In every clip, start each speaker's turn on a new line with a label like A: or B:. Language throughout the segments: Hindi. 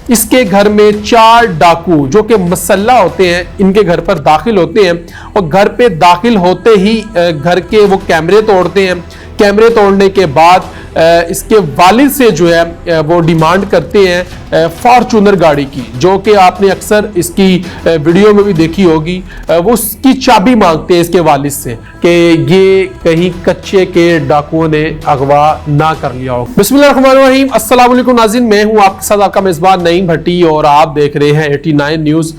A: इसके घर में 4 डाकू जो कि मसल्ला होते हैं इनके घर पर दाखिल होते हैं और घर पे दाखिल होते ही घर के वो कैमरे तोड़ते हैं। कैमरे तोड़ने के बाद इसके वालिद से जो है वो डिमांड करते हैं फॉर्चूनर गाड़ी की, जो कि आपने अक्सर इसकी वीडियो में भी देखी होगी। वो उसकी चाबी मांगते हैं इसके वालिद से कि ये कहीं कच्चे के डाकुओं ने अगवा ना कर लिया हो। बिस्मिल्लाहिर्रहमानिर्रहीम, अस्सलाम वालेकुम नाज़रीन, मैं हूं आपके साथ आपका मेज़बान नईम भट्टी और आप देख रहे हैं 89 न्यूज़।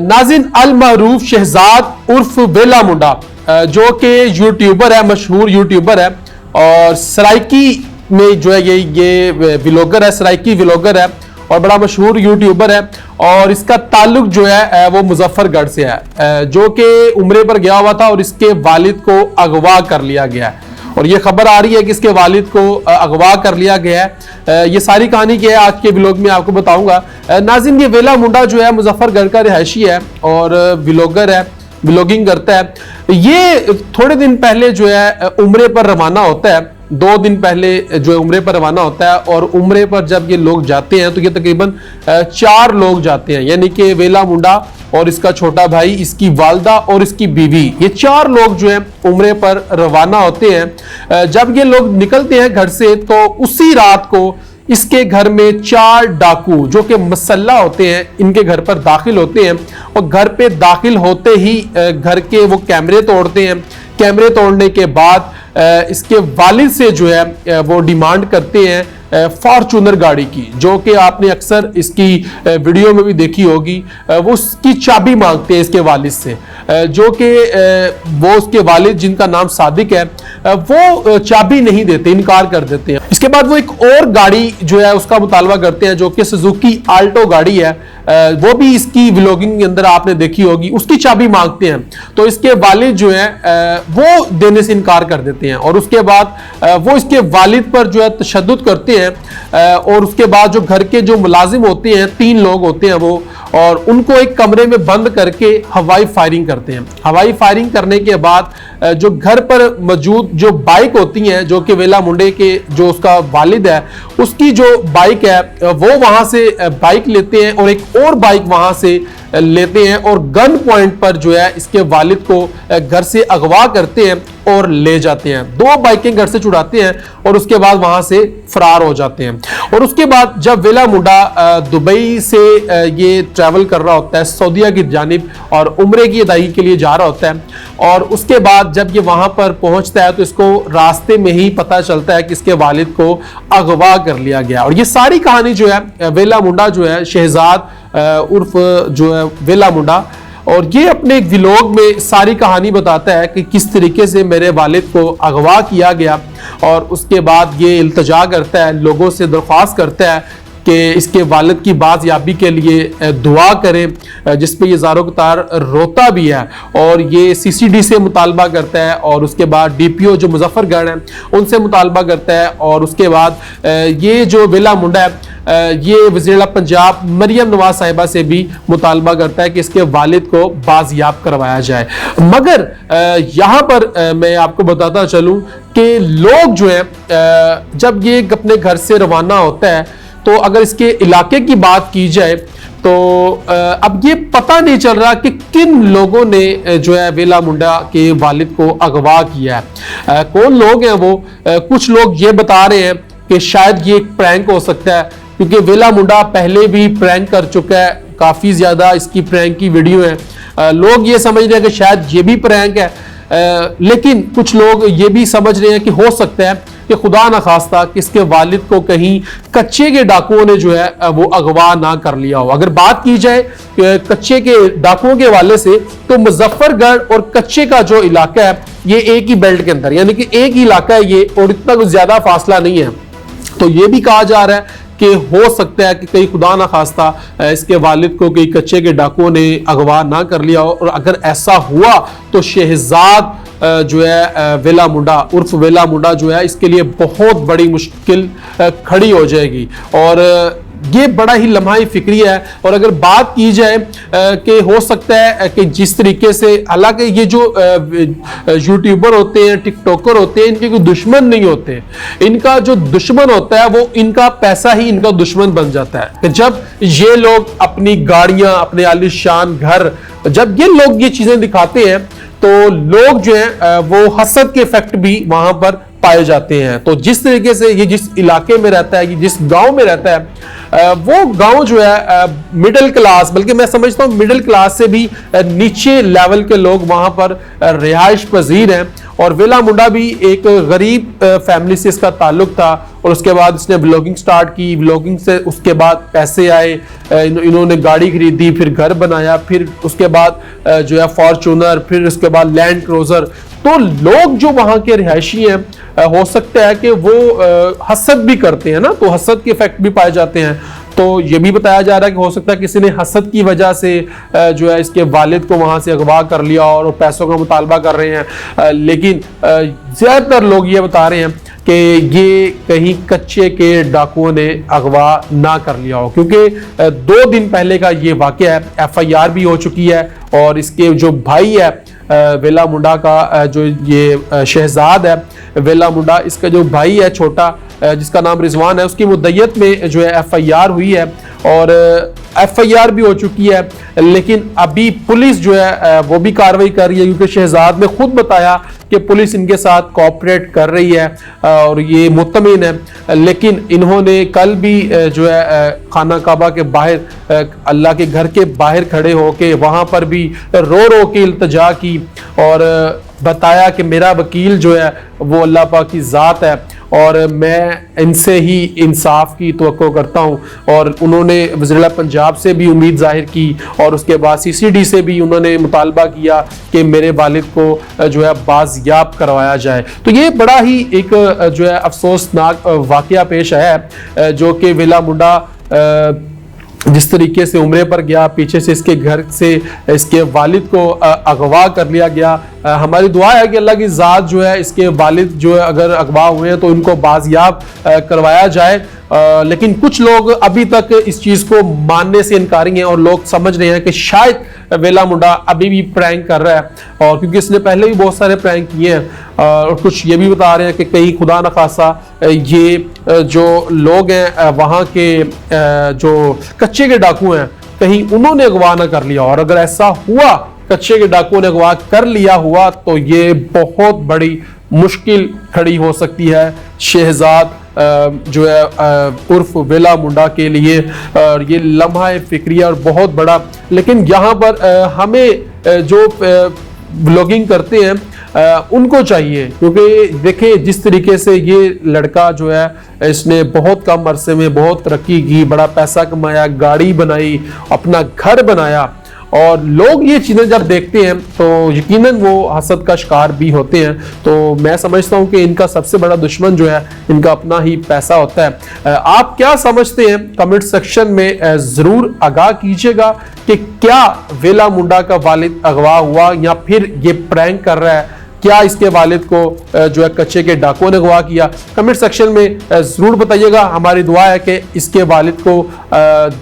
A: नाज़रीन, अल मारूफ शहजाद उर्फ वेला मुंडा जो कि यूट्यूबर है, मशहूर यूट्यूबर है और सराइकी में जो है ये व्लॉगर है, सराइकी व्लॉगर है और बड़ा मशहूर यूट्यूबर है और इसका ताल्लुक जो है वो मुजफ्फरगढ़ से है, जो कि उम्रे पर गया हुआ था और इसके वालिद को अगवा कर लिया गया है और ये खबर आ रही है कि इसके वालिद को अगवा कर लिया गया है। ये सारी कहानी क्या है आज के व्लॉग में आपको बताऊंगा। नाज़रीन, ये वेला मुंडा जो है मुजफ्फरगढ़ का रिहायशी है और व्लॉगर है, व्लॉगिंग करता है। ये थोड़े दिन पहले जो है उम्रे पर रवाना होता है, 2 दिन पहले जो है उम्रे पर रवाना होता है और उम्रे पर जब ये लोग जाते हैं तो ये तकरीबन 4 लोग जाते हैं, यानी कि वेला मुंडा और इसका छोटा भाई, इसकी वालदा और इसकी बीवी, ये 4 लोग जो है उम्रे पर रवाना होते हैं। जब ये लोग निकलते हैं घर से तो उसी रात को इसके घर में 4 डाकू जो कि मसल्ला होते हैं इनके घर पर दाखिल होते हैं और घर पे दाखिल होते ही घर के वो कैमरे तोड़ते हैं। कैमरे तोड़ने के बाद इसके वालिद से जो है वो डिमांड करते हैं फॉर्चूनर गाड़ी की, जो कि आपने अक्सर इसकी वीडियो में भी देखी होगी। वो उसकी चाबी मांगते हैं इसके वालिद से, जो कि वो उसके वालिद जिनका नाम सादिक है वो चाबी नहीं देते, इनकार कर देते हैं। इसके बाद वो एक और गाड़ी जो है उसका मुतालबा करते हैं जो कि सुजुकी आल्टो गाड़ी है, वो भी इसकी व्लॉगिंग के अंदर आपने देखी होगी, उसकी चाबी मांगते हैं तो इसके वालिद जो है वो देने से इनकार कर देते हैं और उसके बाद वो इसके वालिद पर जो है तशद्दुद करते हैं और उसके बाद जो घर के जो मुलाजिम होते हैं 3 लोग होते हैं वो, और उनको एक कमरे में बंद करके हवाई फायरिंग करते हैं। हवाई फायरिंग करने के बाद जो घर पर मौजूद जो बाइक होती हैं जो कि वेला मुंडे के जो उसका वालिद है उसकी जो बाइक है वो वहां से बाइक लेते हैं और एक और बाइक वहां से लेते हैं और गन पॉइंट पर जो है इसके वालिद को घर से अगवा करते हैं और ले जाते हैं। 2 बाइकें घर से छुड़ाते हैं और उसके बाद वहां से फरार हो जाते हैं। और उसके बाद जब वेला मुंडा दुबई से ये ट्रैवल कर रहा होता है सऊदीया की जानिब और उम्रे की अदायगी के लिए जा रहा होता है और उसके बाद जब ये वहां पर पहुंचता है तो इसको रास्ते में ही पता चलता है कि इसके वालिद को अगवा कर लिया गया। और ये सारी कहानी जो है वेला मुंडा जो है शहजाद उर्फ जो है वेला मुंडा, और ये अपने एक व्लॉग में सारी कहानी बताता है कि किस तरीके से मेरे वालिद को अगवा किया गया और उसके बाद ये इल्तजा करता है, लोगों से दरख्वास्त करता है कि इसके वालिद की बाज़याबी के लिए दुआ करें, जिस पे ये ज़ारो कतार रोता भी है और ये CCD से मुतालबा करता है और उसके बाद DPO जो मुजफ्फरगढ़ है उनसे मुतालबा करता है और उसके बाद ये जो वेला मुंडा है ये वज़ीर-ए-आला पंजाब मरियम नवाज साहिबा से भी मुतालबा करता है कि इसके वालिद को बाज़याब करवाया जाए। मगर यहाँ पर मैं आपको बताता चलूँ कि लोग जो है जब ये अपने घर से रवाना होता है तो अगर इसके इलाके की बात की जाए तो अब ये पता नहीं चल रहा कि किन लोगों ने जो है वेला मुंडा के वालिद को अगवा किया है। कौन लोग हैं वो? कुछ लोग ये बता रहे हैं कि शायद ये एक प्रैंक हो सकता है क्योंकि वेला मुंडा पहले भी प्रैंक कर चुका है, काफ़ी ज़्यादा इसकी प्रैंक की वीडियो है। लोग ये समझ रहे हैं कि शायद ये भी प्रैंक है, लेकिन कुछ लोग ये भी समझ रहे हैं कि हो सकता है कि खुदा न खास्ता कि इसके वालिद को कहीं कच्चे के डाकुओं ने जो है वो अगवा ना कर लिया हो। अगर बात की जाए कच्चे के डाकुओं के वाले से तो मुजफ्फरगढ़ और कच्चे का जो इलाका है ये एक ही बेल्ट के अंदर, यानी कि एक ही इलाका है ये और इतना कुछ ज्यादा फासला नहीं है। तो ये भी कहा जा रहा है कि हो सकता है कि कहीं खुदा ना खास्ता इसके वालिद को कहीं कच्चे के डाकुओं ने अगवा ना कर लिया हो, और अगर ऐसा हुआ तो शहजाद जो है वेला मुंडा उर्फ वेला मुंडा जो है इसके लिए बहुत बड़ी मुश्किल खड़ी हो जाएगी। और ये बड़ा ही लम्हा फिक्री है। और अगर बात की जाए कि हो सकता है कि जिस तरीके से, हालांकि ये जो यूट्यूबर होते हैं, टिकटॉकर होते हैं, इनके कोई दुश्मन नहीं होते, इनका जो दुश्मन होता है वो इनका पैसा ही इनका दुश्मन बन जाता है। जब ये लोग अपनी गाड़ियां, अपने आलीशान घर, जब ये लोग ये चीजें दिखाते हैं तो लोग जो है वो हसद के इफेक्ट भी वहां पर पाए जाते हैं। तो जिस तरीके से ये जिस इलाके में रहता है, जिस गांव में रहता है, वो गांव जो है मिडिल क्लास, बल्कि मैं समझता हूं मिडिल क्लास से भी नीचे लेवल के लोग वहां पर रिहाइश पजीर हैं। और वेला मुंडा भी एक गरीब फैमिली से इसका ताल्लुक था और उसके बाद इसने व्लॉगिंग स्टार्ट की। व्लॉगिंग से उसके बाद पैसे आए, इन्होंने गाड़ी खरीदी, फिर घर बनाया, फिर उसके बाद जो है फॉर्चूनर, फिर उसके बाद लैंड क्रूजर। तो लोग जो वहां के रिहायशी हैं, हो सकता है कि वो हसद भी करते हैं ना, तो हसद के इफेक्ट भी पाए जाते हैं। तो ये भी बताया जा रहा है कि हो सकता है किसी ने हसद की वजह से जो है इसके वालिद को वहां से अगवा कर लिया और पैसों का मुतालबा कर रहे हैं। लेकिन ज्यादातर लोग ये बता रहे हैं कि ये कहीं कच्चे के डाकुओं ने अगवा ना कर लिया हो, क्योंकि 2 दिन पहले का ये वाकया है। FIR भी हो चुकी है और इसके जो भाई है वेला मुंडा का, जो ये शहजाद है वेला मुंडा, इसका जो भाई है छोटा, जिसका नाम रिजवान है, उसकी मुद्दत में जो है FIR हुई है और FIR भी हो चुकी है। लेकिन अभी पुलिस जो है वो भी कार्रवाई कर रही है, क्योंकि शहजाद ने खुद बताया कि पुलिस इनके साथ कोऑपरेट कर रही है और ये मुतमिन है। लेकिन इन्होंने कल भी जो है खाना काबा के बाहर, अल्लाह के घर के बाहर खड़े होके वहां पर भी रो रो के इल्तजा की और बताया कि मेरा वकील जो है वो अल्लाह पाक की ज़ात है और मैं इनसे ही इंसाफ की तवक्को करता हूँ। और उन्होंने वज़ीर पंजाब से भी उम्मीद जाहिर की और उसके बाद CCD से भी उन्होंने मुतालबा किया कि मेरे वालिद को जो है बाज़याब करवाया जाए। तो ये बड़ा ही एक जो है अफसोसनाक वाक़या पेश आया है, जो कि वेला मुंडा जिस तरीके से उम्रे पर गया, पीछे से इसके घर से इसके वालिद को अगवा कर लिया गया। हमारी दुआ है कि अल्लाह की ज़ात जो है इसके वालिद जो है अगर अगवा हुए हैं तो इनको बाज़याब करवाया जाए। लेकिन कुछ लोग अभी तक इस चीज़ को मानने से इनकारी हैं और लोग समझ रहे हैं कि शायद वेला मुंडा अभी भी प्रैंक कर रहा है, और क्योंकि इसने पहले भी बहुत सारे प्रैंक किए हैं। और कुछ ये भी बता रहे हैं कि कहीं खुदा न खासा ये जो लोग हैं वहाँ के जो कच्चे के डाकू हैं, कहीं उन्होंने अगवा न कर लिया। और अगर ऐसा हुआ, कच्चे के डाकुओं ने अगवा कर लिया हुआ, तो ये बहुत बड़ी मुश्किल खड़ी हो सकती है शहजाद जो है उर्फ वेला मुंडा के लिए। और ये लम्हा फिक्रिया और बहुत बड़ा। लेकिन यहाँ पर हमें जो व्लॉगिंग करते हैं उनको चाहिए, क्योंकि देखिए जिस तरीके से ये लड़का जो है इसने बहुत कम अरसे में बहुत तरक्की की, बड़ा पैसा कमाया, गाड़ी बनाई, अपना घर बनाया, और लोग ये चीज़ें जब देखते हैं तो यकीनन वो हसद का शिकार भी होते हैं। तो मैं समझता हूँ कि इनका सबसे बड़ा दुश्मन जो है इनका अपना ही पैसा होता है। आप क्या समझते हैं? कमेंट सेक्शन में ज़रूर आगाह कीजिएगा कि क्या वेला मुंडा का वालिद अगवा हुआ या फिर ये प्रैंक कर रहा है? क्या इसके वालिद को जो है कच्चे के डाकुओं ने अगवा किया? कमेंट सेक्शन में ज़रूर बताइएगा। हमारी दुआ है कि इसके वालिद को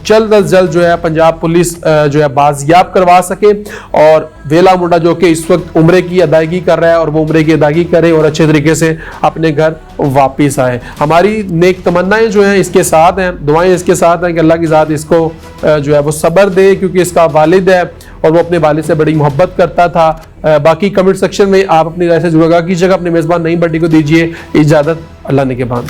A: जल्द अज जल्द जो है पंजाब पुलिस जो है बाज़याब करवा सके और वेला मुंडा जो कि इस वक्त उम्रे की अदायगी कर रहा है और वो उम्रे की अदायगी करे और अच्छे तरीके से अपने घर वापस आए। हमारी नेक तमन्नाएं जो हैं इसके साथ हैं, दुआएं इसके साथ हैं कि अल्लाह की ज़ात इसको जो है वो सब्र दे, क्योंकि इसका वालिद है और वो अपने वालिद से बड़ी मोहब्बत करता था। बाकी कमेंट सेक्शन में आप अपनी राय से जुड़ा कीजिएगा। अपने मेज़बान नईम भट्टी को दीजिए इजाज़त। अल्लाह ने के बाद।